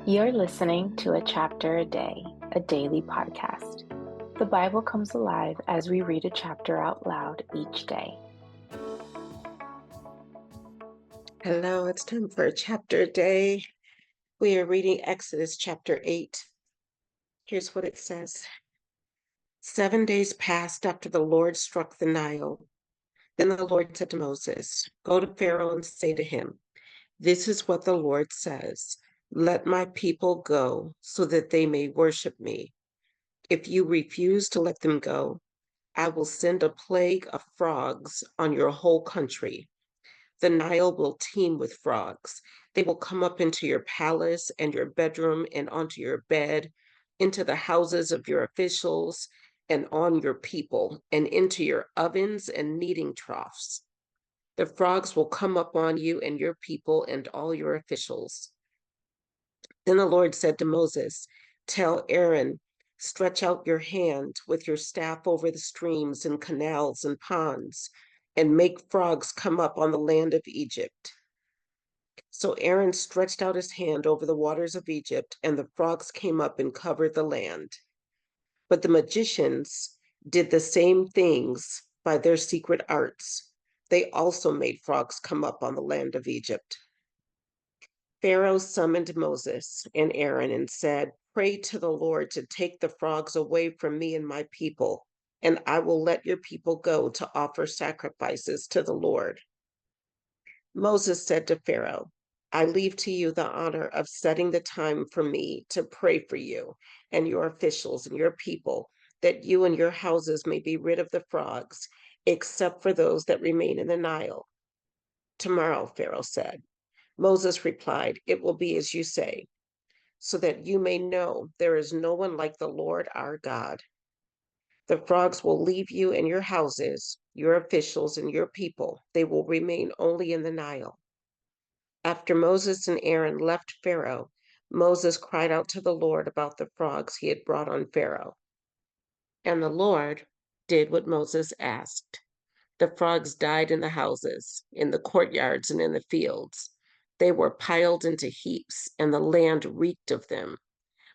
You're listening to A Chapter a Day, a daily podcast. The Bible comes alive as we read a chapter out loud each day. Hello, it's time for a chapter a day. We are reading Exodus chapter 8. Here's what it says. 7 days passed after the Lord struck the Nile. Then the Lord said to Moses, "Go to Pharaoh and say to him, 'This is what the Lord says. Let my people go so that they may worship me. If you refuse to let them go, I will send a plague of frogs on your whole country. The Nile will teem with frogs. They will come up into your palace and your bedroom and onto your bed, into the houses of your officials and on your people, and into your ovens and kneading troughs. The frogs will come up on you and your people and all your officials." Then the Lord said to Moses, "Tell Aaron, stretch out your hand with your staff over the streams and canals and ponds, and make frogs come up on the land of Egypt." So Aaron stretched out his hand over the waters of Egypt, and the frogs came up and covered the land. But the magicians did the same things by their secret arts. They also made frogs come up on the land of Egypt. Pharaoh summoned Moses and Aaron and said, "Pray to the Lord to take the frogs away from me and my people, and I will let your people go to offer sacrifices to the Lord." Moses said to Pharaoh, "I leave to you the honor of setting the time for me to pray for you and your officials and your people, that you and your houses may be rid of the frogs, except for those that remain in the Nile." "Tomorrow," Pharaoh said. Moses replied, "It will be as you say, so that you may know there is no one like the Lord our God. The frogs will leave you and your houses, your officials, and your people. They will remain only in the Nile." After Moses and Aaron left Pharaoh, Moses cried out to the Lord about the frogs he had brought on Pharaoh. And the Lord did what Moses asked. The frogs died in the houses, in the courtyards, and in the fields. They were piled into heaps, and the land reeked of them.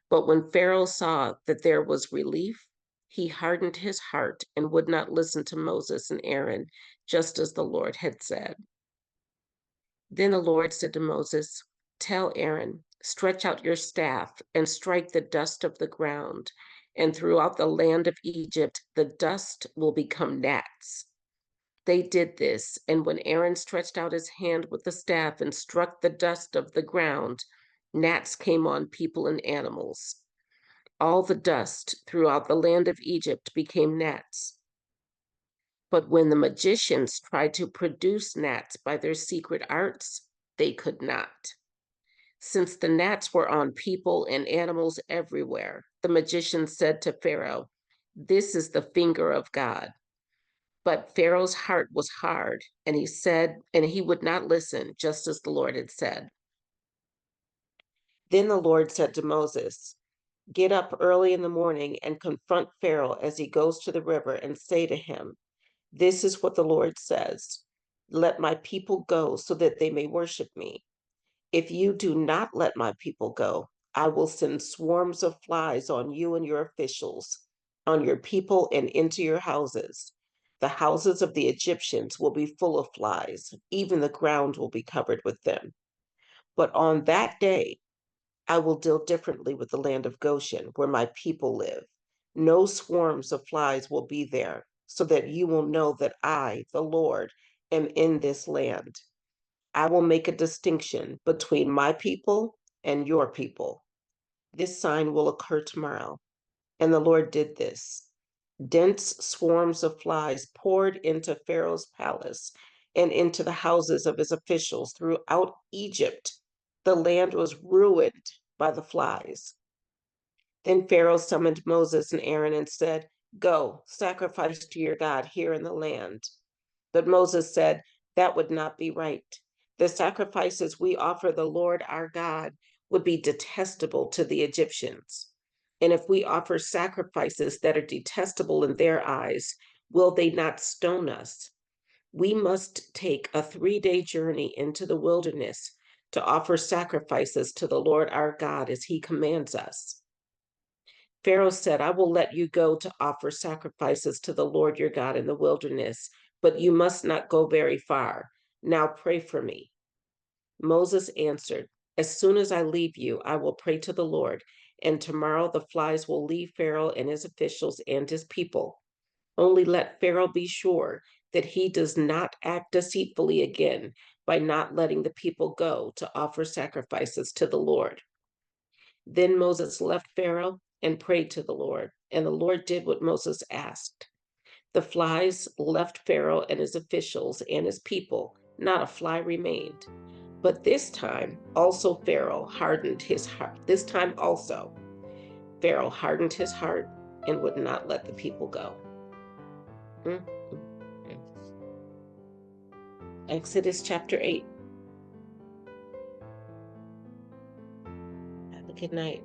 But when Pharaoh saw that there was relief, he hardened his heart and would not listen to Moses and Aaron, just as the Lord had said. Then the Lord said to Moses, "Tell Aaron, stretch out your staff and strike the dust of the ground, and throughout the land of Egypt, the dust will become gnats." They did this, and when Aaron stretched out his hand with the staff and struck the dust of the ground, gnats came on people and animals. All the dust throughout the land of Egypt became gnats. But when the magicians tried to produce gnats by their secret arts, they could not. Since the gnats were on people and animals everywhere, the magicians said to Pharaoh, "This is the finger of God." But Pharaoh's heart was hard, and he would not listen, just as the Lord had said. Then the Lord said to Moses, "Get up early in the morning and confront Pharaoh as he goes to the river and say to him, 'This is what the Lord says. Let my people go so that they may worship me. If you do not let my people go, I will send swarms of flies on you and your officials, on your people and into your houses. The houses of the Egyptians will be full of flies, even the ground will be covered with them. But on that day, I will deal differently with the land of Goshen, where my people live. No swarms of flies will be there, so that you will know that I, the Lord, am in this land. I will make a distinction between my people and your people. This sign will occur tomorrow." And the Lord did this. Dense swarms of flies poured into Pharaoh's palace and into the houses of his officials throughout Egypt. The land was ruined by the flies. Then Pharaoh summoned Moses and Aaron and said, "Go, sacrifice to your God here in the land." But Moses said, "That would not be right. The sacrifices we offer the Lord our God would be detestable to the Egyptians. And if we offer sacrifices that are detestable in their eyes, will they not stone us? We must take a 3-day journey into the wilderness to offer sacrifices to the Lord our God as he commands us. Pharaoh said, I will let you go to offer sacrifices to the Lord your God in the wilderness, but you must not go very far. Now pray for me. Moses answered, as soon as I leave you, I will pray to the Lord, and tomorrow the flies will leave Pharaoh and his officials and his people. Only let Pharaoh be sure that he does not act deceitfully again by not letting the people go to offer sacrifices to the Lord. Then Moses left Pharaoh and prayed to the Lord, and the Lord did what Moses asked. The flies left Pharaoh and his officials and his people. Not a fly remained. But this time also Pharaoh hardened his heart. This time also Pharaoh hardened his heart and would not let the people go. Mm, mm, mm. Exodus chapter 8. Have a good night.